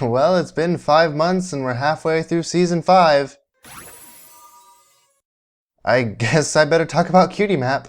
Well, it's been 5 months and we're halfway through season 5. I guess I better talk about Cutie Map.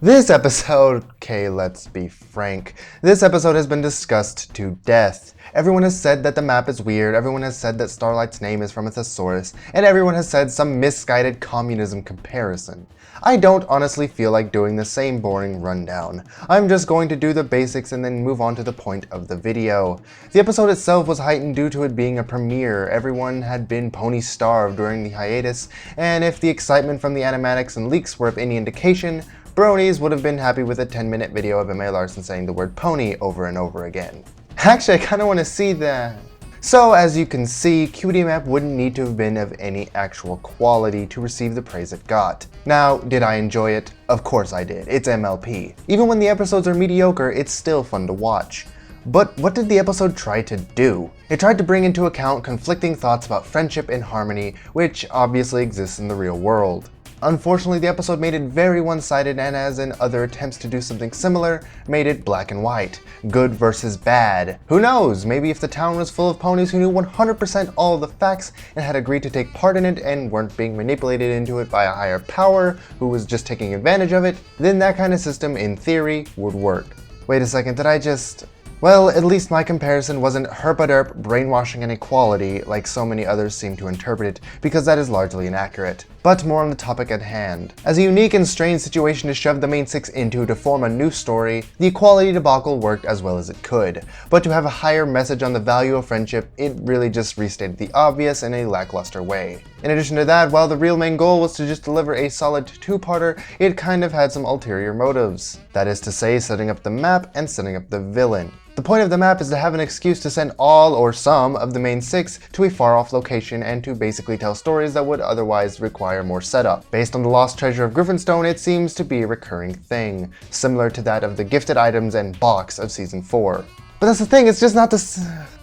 This episode, okay, let's be frank. This episode has been discussed to death. Everyone has said that the map is weird, everyone has said that Starlight's name is from a thesaurus, and everyone has said some misguided communism comparison. I don't honestly feel like doing the same boring rundown. I'm just going to do the basics and then move on to the point of the video. The episode itself was heightened due to it being a premiere. Everyone had been pony-starved during the hiatus, and if the excitement from the animatics and leaks were of any indication, bronies would have been happy with a 10-minute video of Emma Larson saying the word pony over and over again. Actually, I kind of want to see that. So, as you can see, Cutie Map wouldn't need to have been of any actual quality to receive the praise it got. Now, did I enjoy it? Of course I did. It's MLP. Even when the episodes are mediocre, it's still fun to watch. But what did the episode try to do? It tried to bring into account conflicting thoughts about friendship and harmony, which obviously exists in the real world. Unfortunately, the episode made it very one-sided and, as in other attempts to do something similar, made it black and white. Good versus bad. Who knows, maybe if the town was full of ponies who knew 100% all of the facts and had agreed to take part in it and weren't being manipulated into it by a higher power who was just taking advantage of it, then that kind of system, in theory, would work. Wait a second, did I just... Well, at least my comparison wasn't herp-a-derp brainwashing and equality like so many others seem to interpret it, because that is largely inaccurate. But more on the topic at hand. As a unique and strange situation to shove the main six into to form a new story, the equality debacle worked as well as it could. But to have a higher message on the value of friendship, it really just restated the obvious in a lackluster way. In addition to that, while the real main goal was to just deliver a solid two-parter, it kind of had some ulterior motives. That is to say, setting up the map and setting up the villain. The point of the map is to have an excuse to send all or some of the main six to a far-off location and to basically tell stories that would otherwise require more setup. Based on the lost treasure of Griffinstone, it seems to be a recurring thing, similar to that of the gifted items and box of season 4. But that's the thing, it's just not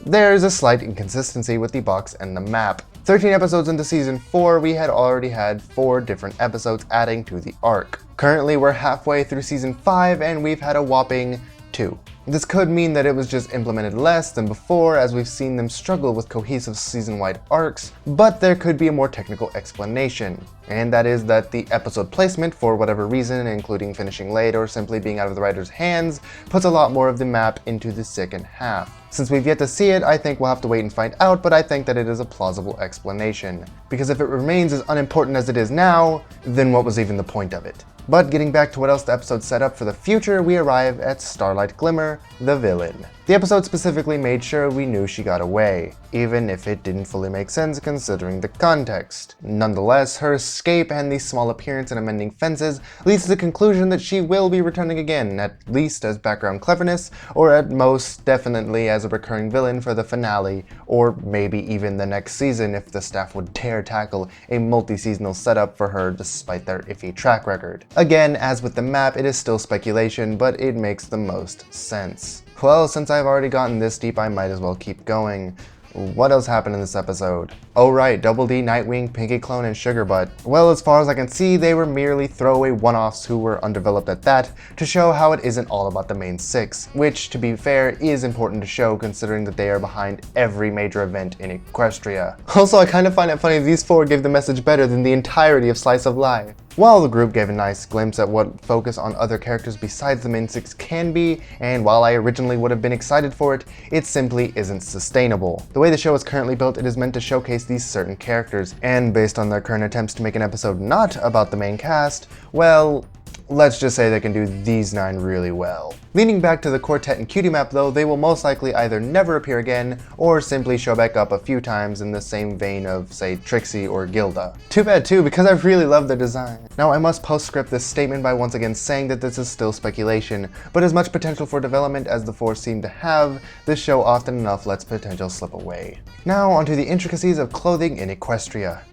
there's a slight inconsistency with the box and the map. 13 episodes into season 4, we had already had 4 different episodes adding to the arc. Currently, we're halfway through season 5 and we've had a whopping 2. This could mean that it was just implemented less than before, as we've seen them struggle with cohesive season-wide arcs, but there could be a more technical explanation. And that is that the episode placement, for whatever reason, including finishing late or simply being out of the writer's hands, puts a lot more of the map into the second half. Since we've yet to see it, I think we'll have to wait and find out, but I think that it is a plausible explanation. Because if it remains as unimportant as it is now, then what was even the point of it? But getting back to what else the episode set up for the future, we arrive at Starlight Glimmer, the villain. The episode specifically made sure we knew she got away, even if it didn't fully make sense considering the context. Nonetheless, her escape and the small appearance in amending fences leads to the conclusion that she will be returning again, at least as background cleverness, or at most definitely as a recurring villain for the finale, or maybe even the next season if the staff would dare tackle a multi-seasonal setup for her despite their iffy track record. Again, as with the map, it is still speculation, but it makes the most sense. Well, since I've already gotten this deep, I might as well keep going. What else happened in this episode? Oh right, Double D, Nightwing, Pinky Clone, and Sugarbutt. Well, as far as I can see, they were merely throwaway one-offs who were undeveloped at that, to show how it isn't all about the main six, which, to be fair, is important to show considering that they are behind every major event in Equestria. Also, I kind of find it funny these 4 give the message better than the entirety of Slice of Life. While the group gave a nice glimpse at what focus on other characters besides the main six can be, and while I originally would have been excited for it, it simply isn't sustainable. The way the show is currently built, it is meant to showcase these certain characters, and based on their current attempts to make an episode not about the main cast, well, let's just say they can do these 9 really well. Leaning back to the quartet in Cutie Map though, they will most likely either never appear again, or simply show back up a few times in the same vein of, say, Trixie or Gilda. Too bad too, because I really love their design. Now I must postscript this statement by once again saying that this is still speculation, but as much potential for development as the 4 seem to have, this show often enough lets potential slip away. Now onto the intricacies of clothing in Equestria.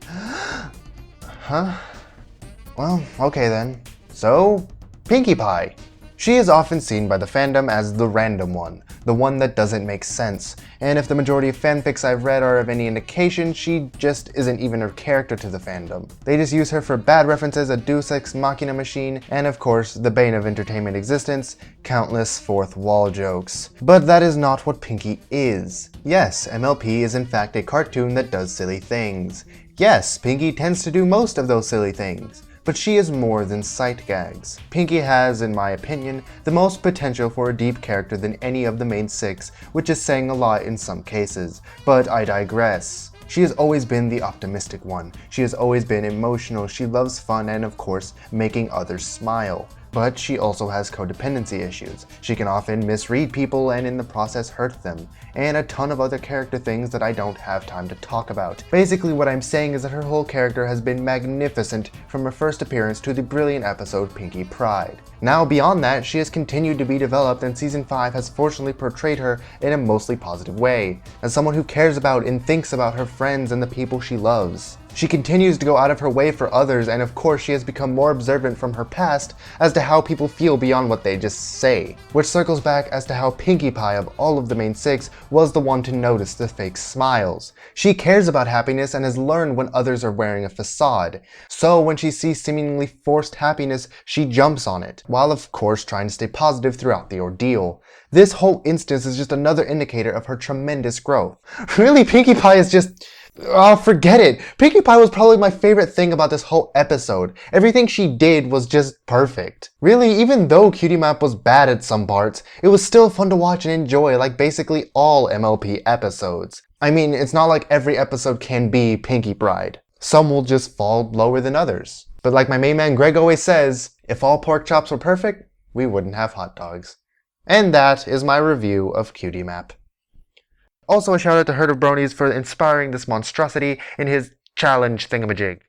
Huh? Well, okay then. So, Pinkie Pie. She is often seen by the fandom as the random one, the one that doesn't make sense. And if the majority of fanfics I've read are of any indication, she just isn't even a character to the fandom. They just use her for bad references, a deus ex machina machine, and of course, the bane of entertainment existence, countless fourth wall jokes. But that is not what Pinkie is. Yes, MLP is in fact a cartoon that does silly things. Yes, Pinkie tends to do most of those silly things. But she is more than sight gags. Pinkie has, in my opinion, the most potential for a deep character than any of the main six, which is saying a lot in some cases. But I digress. She has always been the optimistic one. She has always been emotional, she loves fun and of course, making others smile. But she also has codependency issues. She can often misread people and in the process hurt them, and a ton of other character things that I don't have time to talk about. Basically what I'm saying is that her whole character has been magnificent from her first appearance to the brilliant episode Pinkie Pride. Now beyond that, she has continued to be developed and season 5 has fortunately portrayed her in a mostly positive way, as someone who cares about and thinks about her friends and the people she loves. She continues to go out of her way for others, and of course she has become more observant from her past as to how people feel beyond what they just say. Which circles back as to how Pinkie Pie of all of the main six was the one to notice the fake smiles. She cares about happiness and has learned when others are wearing a facade. So when she sees seemingly forced happiness, she jumps on it, while of course trying to stay positive throughout the ordeal. This whole instance is just another indicator of her tremendous growth. Really, Pinkie Pie is just... oh, forget it. Pinkie Pie was probably my favorite thing about this whole episode. Everything she did was just perfect. Really, even though Cutie Map was bad at some parts, it was still fun to watch and enjoy like basically all MLP episodes. I mean, it's not like every episode can be Pinkie Pride. Some will just fall lower than others. But like my main man Greg always says, if all pork chops were perfect, we wouldn't have hot dogs. And that is my review of Cutie Map. Also a shout out to Herd of Bronies for inspiring this monstrosity in his challenge thingamajig.